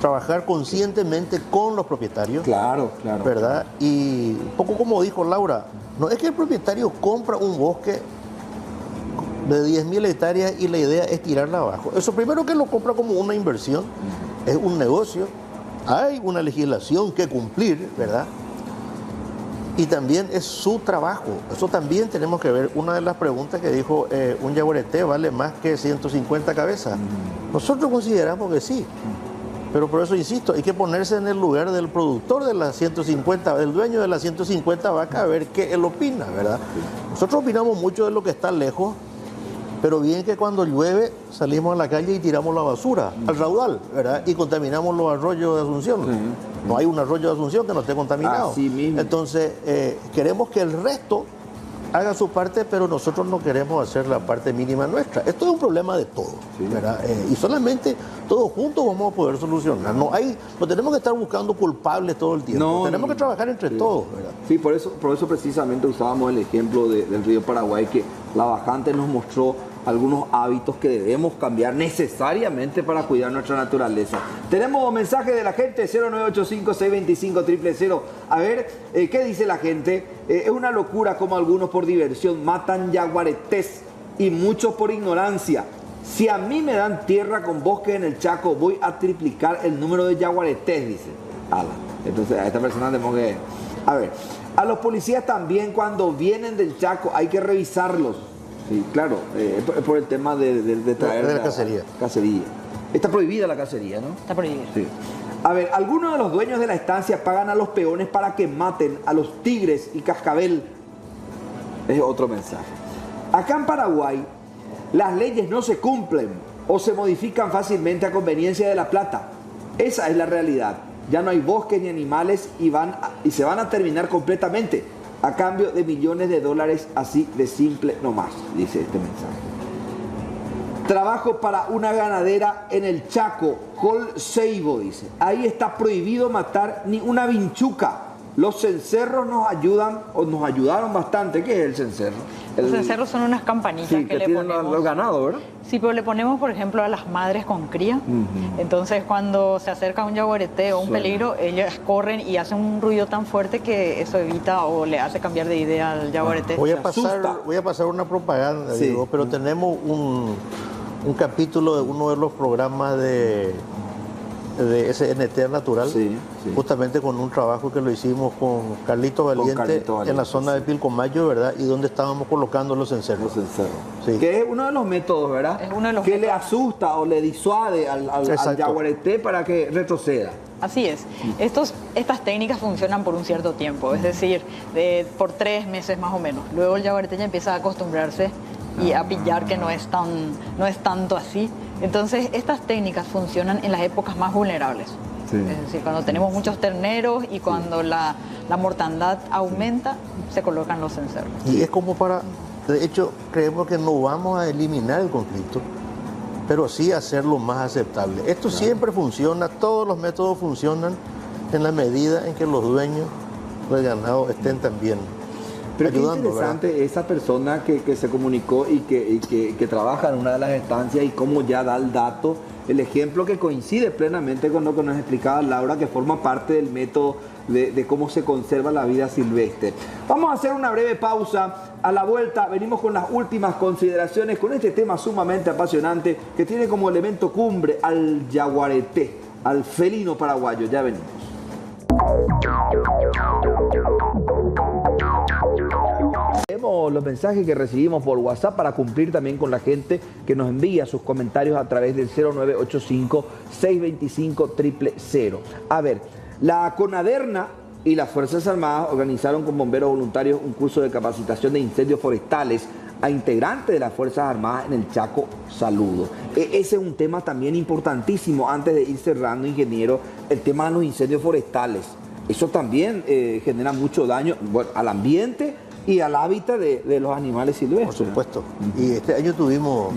Speaker 4: trabajar conscientemente con los propietarios.
Speaker 1: Claro.
Speaker 4: ¿Verdad? Y un poco como dijo Laura, no es que el propietario compra un bosque de 10.000 hectáreas y la idea es tirarla abajo. Eso primero que lo compra como una inversión, es un negocio, hay una legislación que cumplir, ¿verdad? Y también es su trabajo. Eso también tenemos que ver. Una de las preguntas que dijo, un yaguareté vale más que 150 cabezas. Nosotros consideramos que sí. Pero por eso insisto, hay que ponerse en el lugar del productor de las 150, del dueño de las 150 vacas, a ver qué él opina, ¿verdad? Nosotros opinamos mucho de lo que está lejos, pero bien que cuando llueve salimos a la calle y tiramos la basura al raudal, ¿verdad? Y contaminamos los arroyos de Asunción. No hay un arroyo de Asunción que no esté contaminado.
Speaker 1: Así mismo.
Speaker 4: Entonces, queremos que el resto haga su parte, pero nosotros no queremos hacer la parte mínima nuestra. Esto es un problema de todos, ¿verdad? Y solamente todos juntos vamos a poder solucionar. No tenemos que estar buscando culpables todo el tiempo. Tenemos que trabajar entre todos, ¿verdad?
Speaker 1: Sí, por eso precisamente usábamos el ejemplo del río Paraguay, que la bajante nos mostró algunos hábitos que debemos cambiar necesariamente para cuidar nuestra naturaleza. Tenemos mensaje de la gente, 0985-625-000. A ver, ¿qué dice la gente? Es una locura como algunos por diversión matan yaguaretés y muchos por ignorancia. Si a mí me dan tierra con bosque en el Chaco, voy a triplicar el número de yaguaretés, dice. ala. Entonces a esta persona tenemos que... A ver, a los policías también cuando vienen del Chaco hay que revisarlos. Sí, claro, por el tema de traer
Speaker 4: de la cacería.
Speaker 1: Cacería. Está prohibida la cacería, ¿no?
Speaker 3: Está prohibido.
Speaker 1: Sí. A ver, algunos de los dueños de la estancia pagan a los peones para que maten a los tigres y cascabel. Es otro mensaje. Acá en Paraguay, las leyes no se cumplen o se modifican fácilmente a conveniencia de la plata. Esa es la realidad. Ya no hay bosques ni animales y se van a terminar completamente a cambio de millones de dólares, así de simple nomás, dice este mensaje. Trabajo para una ganadera en el Chaco, Col Seibo, dice. Ahí está prohibido matar ni una vinchuca. Los cencerros nos ayudan, o nos ayudaron bastante. ¿Qué es el cencerro?
Speaker 3: Los cencerros son unas campanitas
Speaker 1: sí,
Speaker 3: que le
Speaker 1: tienen
Speaker 3: ponemos.
Speaker 1: los ganados, ¿verdad?
Speaker 3: Sí, pero le ponemos, por ejemplo, a las madres con cría. Entonces, cuando se acerca un yaguareté o un peligro, ellas corren y hacen un ruido tan fuerte que eso evita o le hace cambiar de idea al yaguareté.
Speaker 4: Voy a pasar una propaganda,
Speaker 1: Sí.
Speaker 4: digo, pero tenemos un capítulo de uno de los programas de SNT Natural,
Speaker 1: Sí, sí.
Speaker 4: justamente con un trabajo que lo hicimos con Carlito Valiente, en la zona de Pilcomayo, ¿verdad? Y donde estábamos colocando los cencerros.
Speaker 1: Los cencerros.
Speaker 4: Sí.
Speaker 1: Que es uno de los métodos, ¿verdad?
Speaker 3: Es uno de los
Speaker 1: que
Speaker 3: métodos.
Speaker 1: le asusta o le disuade al
Speaker 4: Exacto.
Speaker 1: yaguareté para que retroceda.
Speaker 3: Así es. Estas técnicas funcionan por un cierto tiempo, es decir, por 3 meses más o menos. Luego el yaguareté ya empieza a acostumbrarse y a pillar que no es tanto así. Entonces, estas técnicas funcionan en las épocas más vulnerables.
Speaker 1: Sí.
Speaker 3: Es decir, cuando tenemos muchos terneros y cuando la mortandad aumenta, se colocan los cencerros.
Speaker 4: Y es como de hecho, creemos que no vamos a eliminar el conflicto, pero sí hacerlo más aceptable. Esto siempre funciona, todos los métodos funcionan en la medida en que los dueños del ganado estén también
Speaker 1: Pero qué
Speaker 4: ayudando,
Speaker 1: interesante
Speaker 4: ¿verdad?
Speaker 1: esa persona que se comunicó y que trabaja en una de las estancias y cómo ya da el dato, el ejemplo que coincide plenamente con lo que nos explicaba Laura, que forma parte del método de cómo se conserva la vida silvestre. Vamos a hacer una breve pausa. A la vuelta venimos con las últimas consideraciones con este tema sumamente apasionante que tiene como elemento cumbre al yaguareté, al felino paraguayo. Ya venimos. Vemos los mensajes que recibimos por WhatsApp para cumplir también con la gente que nos envía sus comentarios a través del 0985-625-000. A ver, la CONADERNA y las Fuerzas Armadas organizaron con bomberos voluntarios un curso de capacitación de incendios forestales a integrantes de las Fuerzas Armadas en el Chaco. Saludo. Ese es un tema también importantísimo antes de ir cerrando, ingeniero, el tema de los incendios forestales. Eso también genera mucho daño, bueno, al ambiente y al hábitat de los animales silvestres.
Speaker 4: Por supuesto. Y este año tuvimos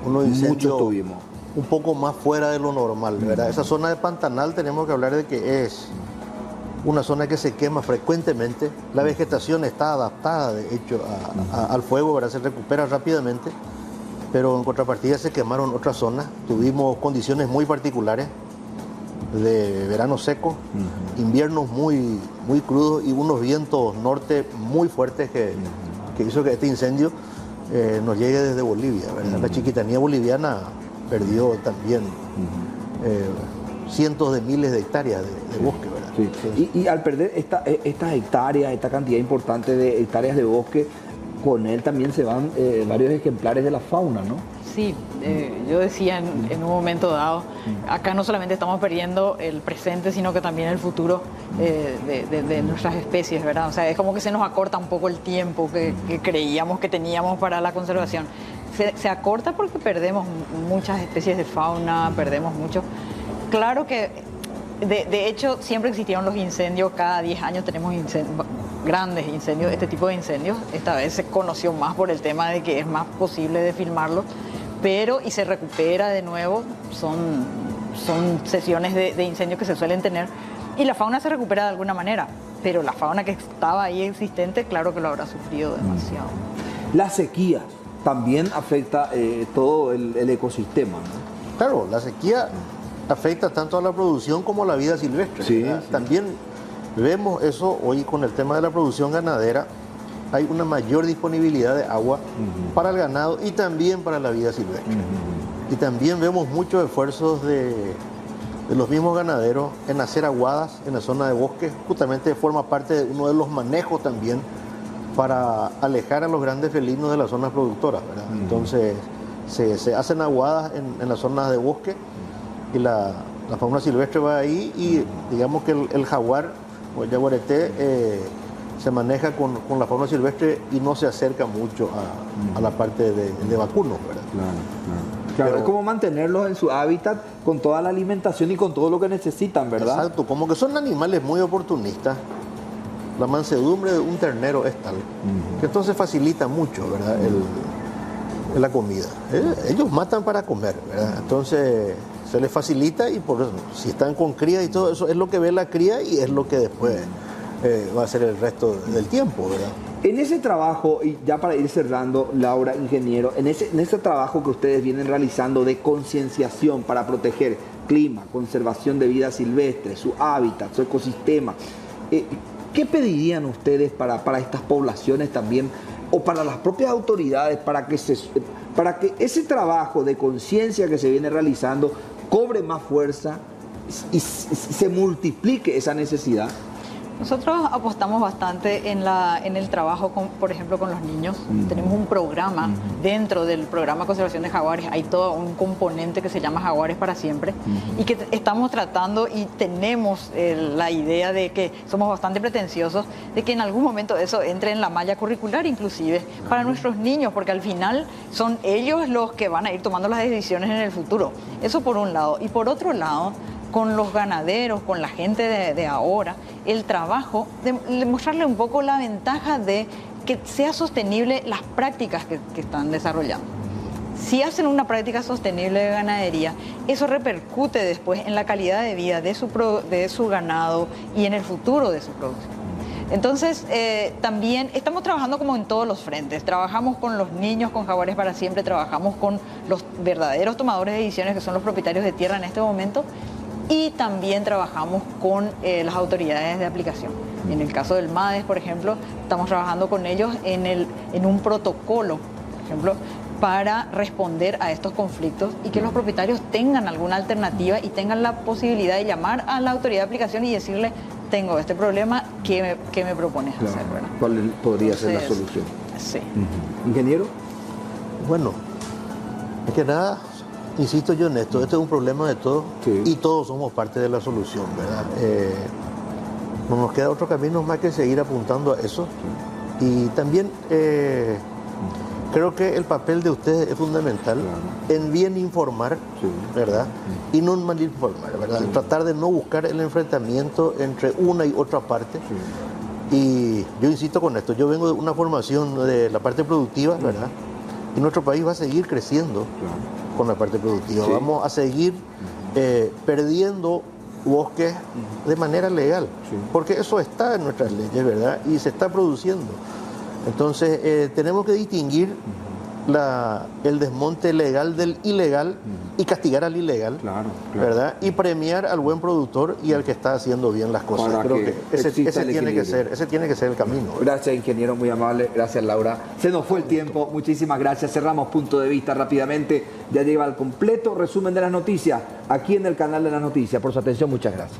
Speaker 4: unos incendios
Speaker 1: Muchos tuvimos.
Speaker 4: un poco más fuera de lo normal, ¿verdad? Esa zona de Pantanal tenemos que hablar de que es una zona que se quema frecuentemente. La vegetación está adaptada, de hecho, al fuego, ¿verdad? Se recupera rápidamente, pero en contrapartida se quemaron otras zonas. Tuvimos condiciones muy particulares de verano seco, inviernos muy, muy crudos y unos vientos norte muy fuertes que hizo que este incendio nos llegue desde Bolivia, ¿verdad? La chiquitanía boliviana perdió también cientos de miles de hectáreas de bosque, ¿verdad?
Speaker 1: Sí. Y al perder estas hectáreas, esta cantidad importante de hectáreas de bosque, con él también se van varios ejemplares de la fauna, ¿no?
Speaker 3: Sí, yo decía en un momento dado, acá no solamente estamos perdiendo el presente, sino que también el futuro de nuestras especies, ¿verdad? O sea, es como que se nos acorta un poco el tiempo que creíamos que teníamos para la conservación. Se acorta porque perdemos muchas especies de fauna, perdemos mucho. Claro que, de hecho, siempre existieron los incendios, cada 10 años tenemos grandes incendios, este tipo de incendios. Esta vez se conoció más por el tema de que es más posible de filmarlo, pero y se recupera de nuevo, son sesiones de incendios que se suelen tener y la fauna se recupera de alguna manera, pero la fauna que estaba ahí existente, claro que lo habrá sufrido demasiado.
Speaker 1: La sequía también afecta todo el ecosistema, ¿no?
Speaker 4: Claro, la sequía afecta tanto a la producción como a la vida silvestre.
Speaker 1: Sí,
Speaker 4: ¿verdad?
Speaker 1: sí.
Speaker 4: También vemos eso hoy con el tema de la producción ganadera. Hay una mayor disponibilidad de agua para el ganado y también para la vida silvestre. Y también vemos muchos esfuerzos de de los mismos ganaderos en hacer aguadas en la zona de bosque. Justamente forma parte de uno de los manejos también para alejar a los grandes felinos de las zonas productoras, ¿verdad? Entonces se hacen aguadas en las zonas de bosque y la fauna silvestre va ahí y digamos que el jaguar o el yaguareté se maneja con la fauna silvestre y no se acerca mucho a la parte de vacunos, ¿verdad?
Speaker 1: Claro, es como mantenerlos en su hábitat con toda la alimentación y con todo lo que necesitan, ¿verdad?
Speaker 4: Exacto, como que son animales muy oportunistas. La mansedumbre de un ternero es tal que entonces facilita mucho, ¿verdad? La comida. Ellos matan para comer, ¿verdad? Entonces se les facilita y por eso, si están con cría y todo eso, es lo que ve la cría y es lo que después va a ser el resto del tiempo, ¿verdad?
Speaker 1: En ese trabajo, y ya para ir cerrando, Laura, ingeniero, en ese trabajo que ustedes vienen realizando de concienciación para proteger clima, conservación de vida silvestre, su hábitat, su ecosistema, ¿qué pedirían ustedes para estas poblaciones también, o para las propias autoridades, para que ese trabajo de conciencia que se viene realizando cobre más fuerza y se multiplique esa necesidad?
Speaker 3: Nosotros apostamos bastante en el trabajo, por ejemplo, con los niños. Tenemos un programa, dentro del programa de conservación de jaguares, hay todo un componente que se llama Jaguares para Siempre, y que estamos tratando y tenemos la idea de que somos bastante pretenciosos, de que en algún momento eso entre en la malla curricular inclusive, para nuestros niños, porque al final son ellos los que van a ir tomando las decisiones en el futuro. Eso por un lado. Y por otro lado, con los ganaderos, con la gente de ahora, el trabajo de mostrarle un poco la ventaja de que sea sostenible las prácticas que están desarrollando. Si hacen una práctica sostenible de ganadería, eso repercute después en la calidad de vida de su ganado y en el futuro de su producción. Entonces, también estamos trabajando como en todos los frentes. Trabajamos con los niños, con Jaguares para Siempre, trabajamos con los verdaderos tomadores de decisiones, que son los propietarios de tierra en este momento, y también trabajamos con las autoridades de aplicación. En el caso del MADES, por ejemplo, estamos trabajando con ellos en un protocolo, por ejemplo, para responder a estos conflictos y que los propietarios tengan alguna alternativa y tengan la posibilidad de llamar a la autoridad de aplicación y decirle: tengo este problema, ¿qué me propones hacer? ¿Verdad?
Speaker 1: ¿Cuál podría ser la solución?
Speaker 3: Sí.
Speaker 1: ¿Ingeniero?
Speaker 4: Bueno, es que nada, insisto yo en esto, este es un problema de todos, sí, y todos somos parte de la solución, ¿verdad? No nos queda otro camino más que seguir apuntando a eso. Sí. Y también creo que el papel de ustedes es fundamental, claro, en bien informar, sí, ¿verdad? Sí. Y no mal informar, ¿verdad? Sí. Tratar de no buscar el enfrentamiento entre una y otra parte. Sí. Y yo insisto con esto, yo vengo de una formación de la parte productiva, ¿verdad? Y nuestro país va a seguir creciendo, claro, con la parte productiva. Sí. Vamos a seguir perdiendo bosques de manera legal, sí, porque eso está en nuestras leyes, ¿verdad? Y se está produciendo. Entonces, tenemos que distinguir el desmonte legal del ilegal y castigar al ilegal, claro, claro, ¿verdad? Y premiar al buen productor y al que está haciendo bien las cosas. Para creo que ese tiene que ser el camino.
Speaker 1: Gracias, ingeniero, muy amable. Gracias, Laura. Se nos fue el tiempo. Muchísimas gracias. Cerramos Punto de Vista rápidamente. Ya lleva el completo resumen de las noticias aquí en el canal de las noticias. Por su atención, muchas gracias.